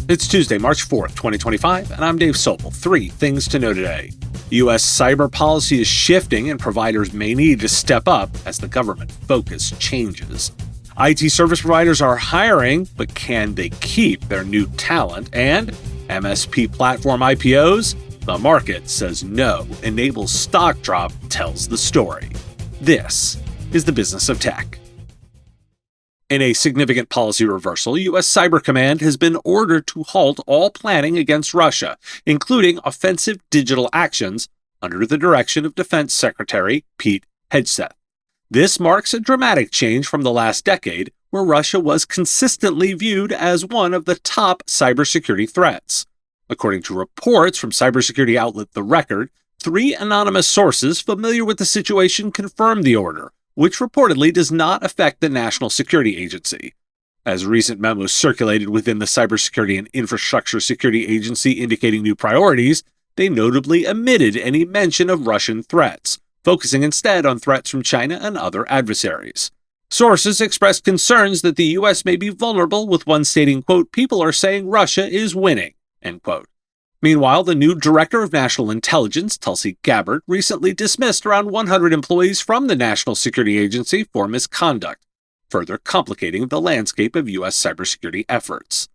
It's Tuesday, March 4th, 2025, and I'm Dave Sobel. 3 things to know today. U.S. cyber policy is shifting, and providers may need to step up as the government focus changes. IT service providers are hiring, but can they keep their new talent? And MSP platform IPOs? The market says no. Enables stock drop tells the story. This is the business of tech. In a significant policy reversal, U.S. Cyber Command has been ordered to halt all planning against Russia, including offensive digital actions, under the direction of Defense Secretary Pete Hedgeset. This marks a dramatic change from the last decade, where Russia was consistently viewed as one of the top cybersecurity threats. According to reports from cybersecurity outlet The Record, 3 anonymous sources familiar with the situation confirmed the order, which reportedly does not affect the National Security Agency. As recent memos circulated within the Cybersecurity and Infrastructure Security Agency indicating new priorities, they notably omitted any mention of Russian threats, focusing instead on threats from China and other adversaries. Sources expressed concerns that the U.S. may be vulnerable, with one stating, quote, "People are saying Russia is winning," end quote. Meanwhile, the new Director of National Intelligence, Tulsi Gabbard, recently dismissed around 100 employees from the National Security Agency for misconduct, further complicating the landscape of U.S. cybersecurity efforts.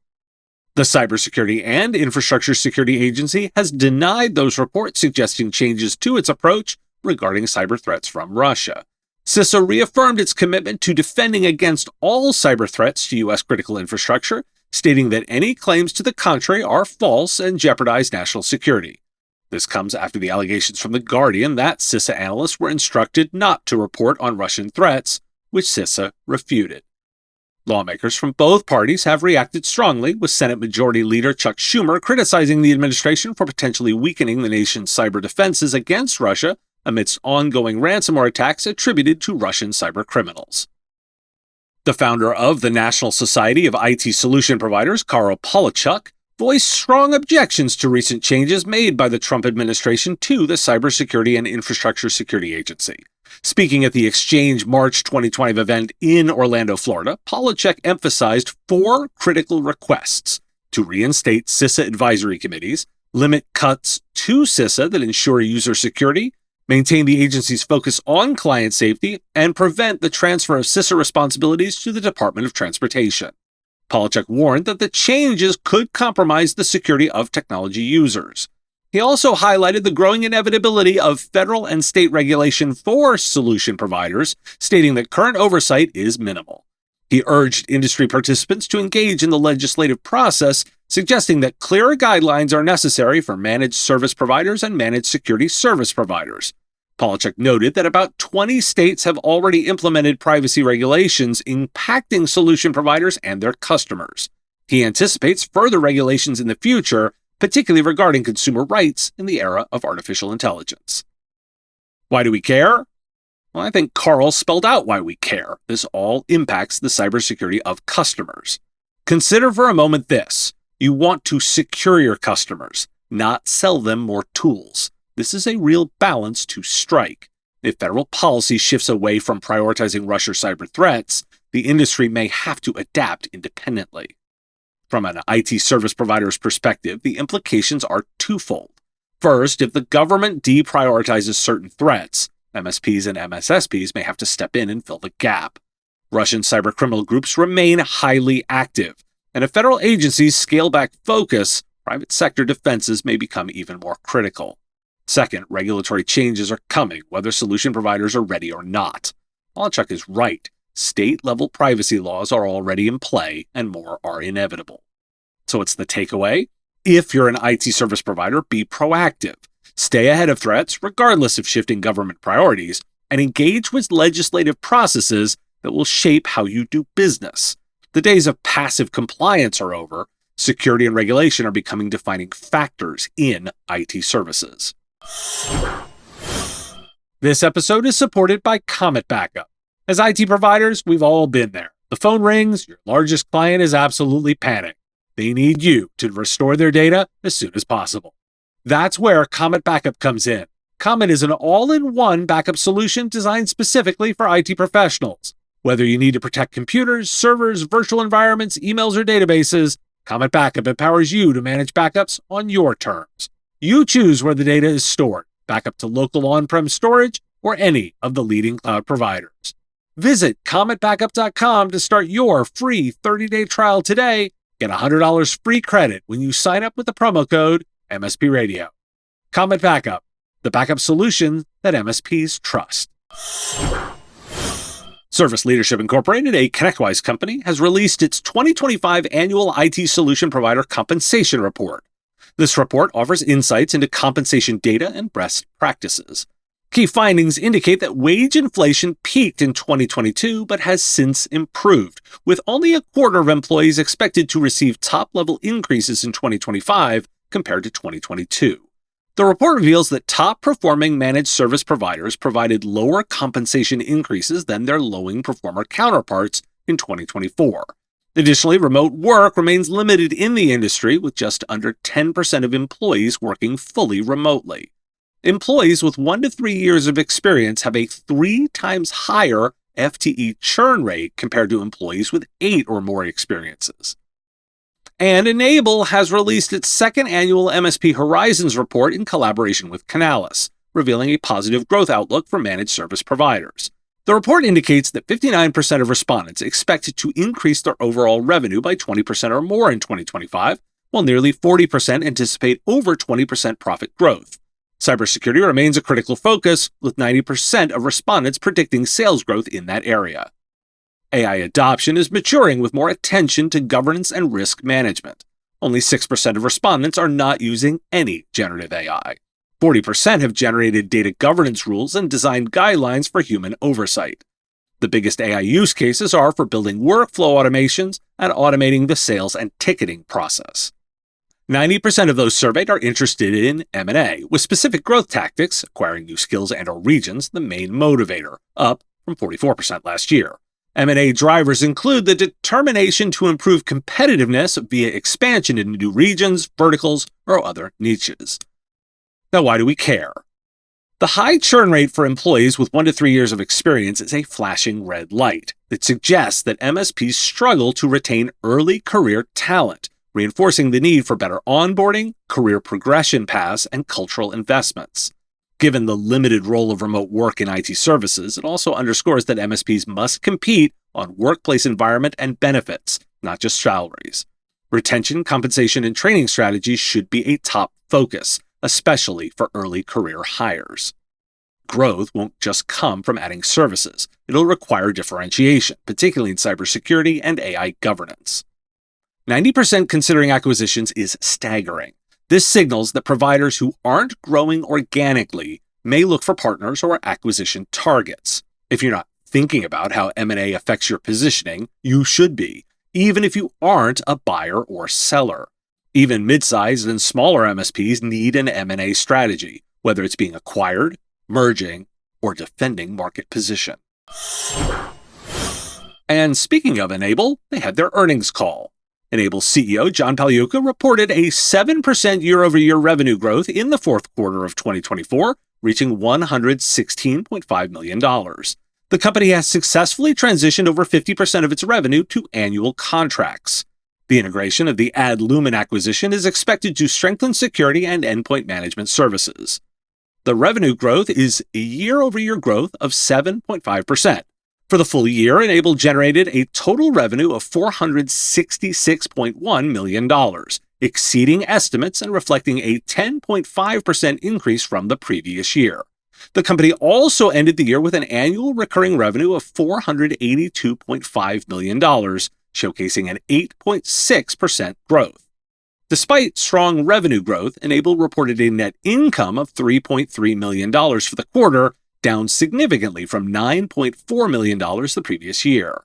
The Cybersecurity and Infrastructure Security Agency has denied those reports suggesting changes to its approach regarding cyber threats from Russia. CISA reaffirmed its commitment to defending against all cyber threats to U.S. critical infrastructure, stating that any claims to the contrary are false and jeopardize national security. This comes after the allegations from The Guardian that CISA analysts were instructed not to report on Russian threats, which CISA refuted. Lawmakers from both parties have reacted strongly, with Senate Majority Leader Chuck Schumer criticizing the administration for potentially weakening the nation's cyber defenses against Russia amidst ongoing ransomware attacks attributed to Russian cybercriminals. The founder of the National Society of IT Solution Providers, Karl Palachuk, voiced strong objections to recent changes made by the Trump administration to the Cybersecurity and Infrastructure Security Agency. Speaking at the Exchange March 2020 event in Orlando, Florida, Palachuk emphasized 4 critical requests: to reinstate CISA advisory committees, limit cuts to CISA that ensure user security, maintain the agency's focus on client safety, and prevent the transfer of CISA responsibilities to the Department of Transportation. Palachuk warned that the changes could compromise the security of technology users. He also highlighted the growing inevitability of federal and state regulation for solution providers, stating that current oversight is minimal. He urged industry participants to engage in the legislative process, suggesting that clearer guidelines are necessary for managed service providers and managed security service providers. Palachuk noted that about 20 states have already implemented privacy regulations impacting solution providers and their customers. He anticipates further regulations in the future, particularly regarding consumer rights in the era of artificial intelligence. Why do we care? Well, I think Carl spelled out why we care. This all impacts the cybersecurity of customers. Consider for a moment this. You want to secure your customers, not sell them more tools. This is a real balance to strike. If federal policy shifts away from prioritizing Russia's cyber threats, the industry may have to adapt independently. From an IT service provider's perspective, the implications are twofold. First, if the government deprioritizes certain threats, MSPs and MSSPs may have to step in and fill the gap. Russian cybercriminal groups remain highly active, and if federal agencies scale back focus, private sector defenses may become even more critical. Second, regulatory changes are coming, whether solution providers are ready or not. Palachuk is right. State-level privacy laws are already in play, and more are inevitable. So what's the takeaway? If you're an IT service provider, be proactive. Stay ahead of threats, regardless of shifting government priorities, and engage with legislative processes that will shape how you do business. The days of passive compliance are over. Security and regulation are becoming defining factors in IT services. This episode is supported by Comet Backup. As IT providers, we've all been there. The phone rings, your largest client is absolutely panicked. They need you to restore their data as soon as possible. That's where Comet Backup comes in. Comet is an all-in-one backup solution designed specifically for IT professionals. Whether you need to protect computers, servers, virtual environments, emails, or databases, Comet Backup empowers you to manage backups on your terms. You choose where the data is stored, backup to local on-prem storage or any of the leading cloud providers. Visit cometbackup.com to start your free 30-day trial today. Get $100 free credit when you sign up with the promo code MSP Radio. Comet Backup, the backup solution that MSPs trust. Service Leadership Incorporated, a ConnectWise company, has released its 2025 annual IT solution provider compensation report. This report offers insights into compensation data and best practices. Key findings indicate that wage inflation peaked in 2022 but has since improved, with only a quarter of employees expected to receive top-level increases in 2025 compared to 2022. The report reveals that top-performing managed service providers provided lower compensation increases than their lowest performer counterparts in 2024. Additionally, remote work remains limited in the industry, with just under 10% of employees working fully remotely. Employees with 1 to 3 years of experience have a 3 times higher FTE churn rate compared to employees with 8 or more experiences. And Enable has released its second annual MSP Horizons report in collaboration with Canalys, revealing a positive growth outlook for managed service providers. The report indicates that 59% of respondents expect to increase their overall revenue by 20% or more in 2025, while nearly 40% anticipate over 20% profit growth. Cybersecurity remains a critical focus, with 90% of respondents predicting sales growth in that area. AI adoption is maturing with more attention to governance and risk management. Only 6% of respondents are not using any generative AI. 40% have generated data governance rules and designed guidelines for human oversight. The biggest AI use cases are for building workflow automations and automating the sales and ticketing process. 90% of those surveyed are interested in M&A, with specific growth tactics, acquiring new skills and/or regions, the main motivator, up from 44% last year. M&A drivers include the determination to improve competitiveness via expansion into new regions, verticals, or other niches. Now, why do we care? The high churn rate for employees with 1 to 3 years of experience is a flashing red light that suggests that MSPs struggle to retain early career talent, reinforcing the need for better onboarding, career progression paths, and cultural investments. Given the limited role of remote work in IT services, it also underscores that MSPs must compete on workplace environment and benefits, not just salaries. Retention, compensation, and training strategies should be a top focus, especially for early career hires. Growth won't just come from adding services. It'll require differentiation, particularly in cybersecurity and AI governance. 90% considering acquisitions is staggering. This signals that providers who aren't growing organically may look for partners or acquisition targets. If you're not thinking about how M&A affects your positioning, you should be, even if you aren't a buyer or seller. Even mid-sized and smaller MSPs need an M&A strategy, whether it's being acquired, merging, or defending market position. And speaking of Enable, they had their earnings call. Enable CEO John Pagliuca reported a 7% year-over-year revenue growth in the fourth quarter of 2024, reaching $116.5 million. The company has successfully transitioned over 50% of its revenue to annual contracts. The integration of the AdLumin acquisition is expected to strengthen security and endpoint management services. The revenue growth is a year-over-year growth of 7.5%. For the full year, Enable generated a total revenue of $466.1 million, exceeding estimates and reflecting a 10.5% increase from the previous year. The company also ended the year with an annual recurring revenue of $482.5 million, showcasing an 8.6% growth. Despite strong revenue growth, Enable reported a net income of $3.3 million for the quarter, down significantly from $9.4 million the previous year.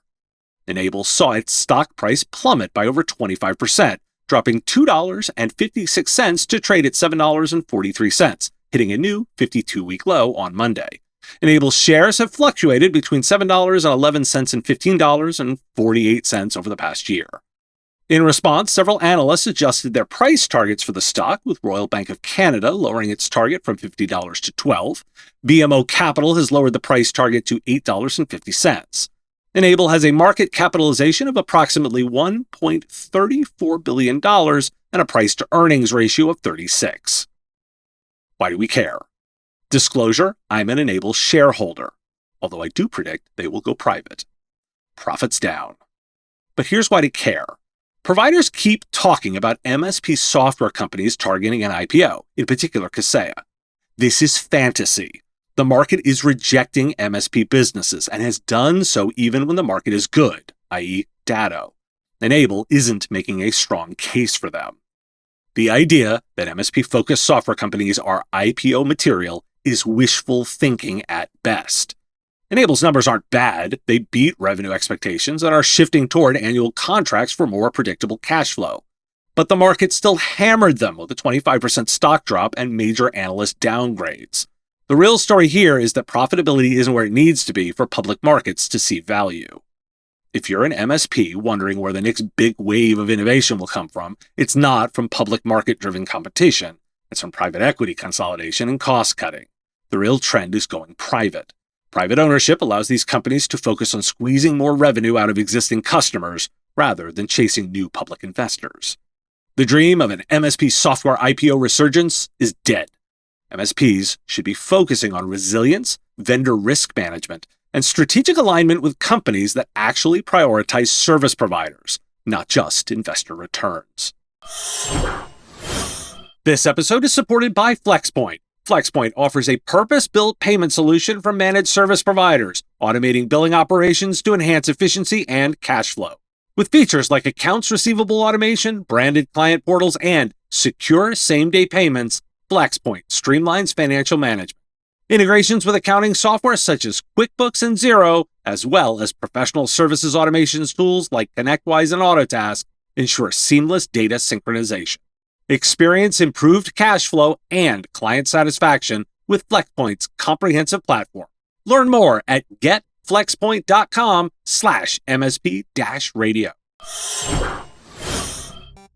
Enable saw its stock price plummet by over 25%, dropping $2.56 to trade at $7.43, hitting a new 52-week low on Monday. Enable's shares have fluctuated between $7.11 and $15.48 over the past year. In response, several analysts adjusted their price targets for the stock, with Royal Bank of Canada lowering its target from $50 to $12. BMO Capital has lowered the price target to $8.50. N-able has a market capitalization of approximately $1.34 billion and a price-to-earnings ratio of 36. Why do we care? Disclosure, I'm an N-able shareholder, although I do predict they will go private. Profits down. But here's why to care. Providers keep talking about MSP software companies targeting an IPO, in particular CISA. This is fantasy. The market is rejecting MSP businesses and has done so even when the market is good, i.e. Datto. N-able isn't making a strong case for them. The idea that MSP-focused software companies are IPO material is wishful thinking at best. N-able's numbers aren't bad. They beat revenue expectations and are shifting toward annual contracts for more predictable cash flow. But the market still hammered them with a 25% stock drop and major analyst downgrades. The real story here is that profitability isn't where it needs to be for public markets to see value. If you're an MSP wondering where the next big wave of innovation will come from, it's not from public market-driven competition. It's from private equity consolidation and cost-cutting. The real trend is going private. Private ownership allows these companies to focus on squeezing more revenue out of existing customers rather than chasing new public investors. The dream of an MSP software IPO resurgence is dead. MSPs should be focusing on resilience, vendor risk management, and strategic alignment with companies that actually prioritize service providers, not just investor returns. This episode is supported by FlexPoint. FlexPoint offers a purpose-built payment solution for managed service providers, automating billing operations to enhance efficiency and cash flow. With features like accounts receivable automation, branded client portals, and secure same-day payments, FlexPoint streamlines financial management. Integrations with accounting software such as QuickBooks and Xero, as well as professional services automations tools like ConnectWise and Autotask, ensure seamless data synchronization. Experience improved cash flow and client satisfaction with FlexPoint's comprehensive platform. Learn more at getflexpoint.com/MSP-radio.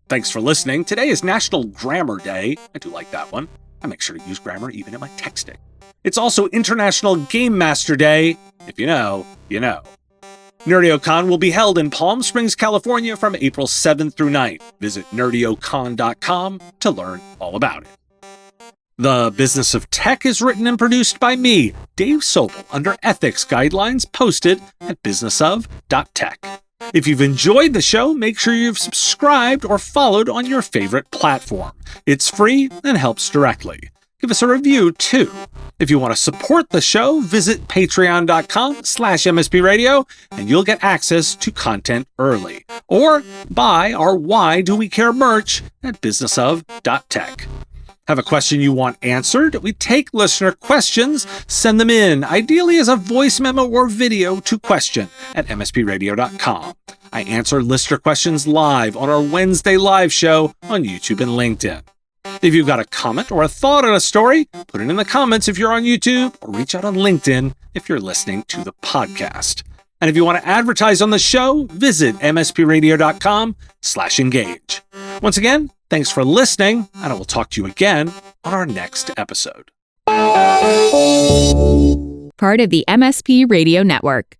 Thanks for listening. Today is National Grammar Day. I do like that one. I make sure to use grammar even in my texting. It's also International Game Master Day. If you know, you know. NerdioCon will be held in Palm Springs, California from April 7th through 9th. Visit nerdiocon.com to learn all about it. The Business of Tech is written and produced by me, Dave Sobel, under ethics guidelines posted at businessof.tech. If you've enjoyed the show, make sure you've subscribed or followed on your favorite platform. It's free and helps directly. Give us a review, too. If you want to support the show, visit patreon.com/MSPradio, and you'll get access to content early. Or buy our Why Do We Care merch at businessof.tech. Have a question you want answered? We take listener questions. Send them in, ideally as a voice memo or video to question@mspradio.com. I answer listener questions live on our Wednesday live show on YouTube and LinkedIn. If you've got a comment or a thought on a story, put it in the comments if you're on YouTube, or reach out on LinkedIn if you're listening to the podcast. And if you want to advertise on the show, visit mspradio.com/engage. Once again, thanks for listening, and I will talk to you again on our next episode. Part of the MSP Radio Network.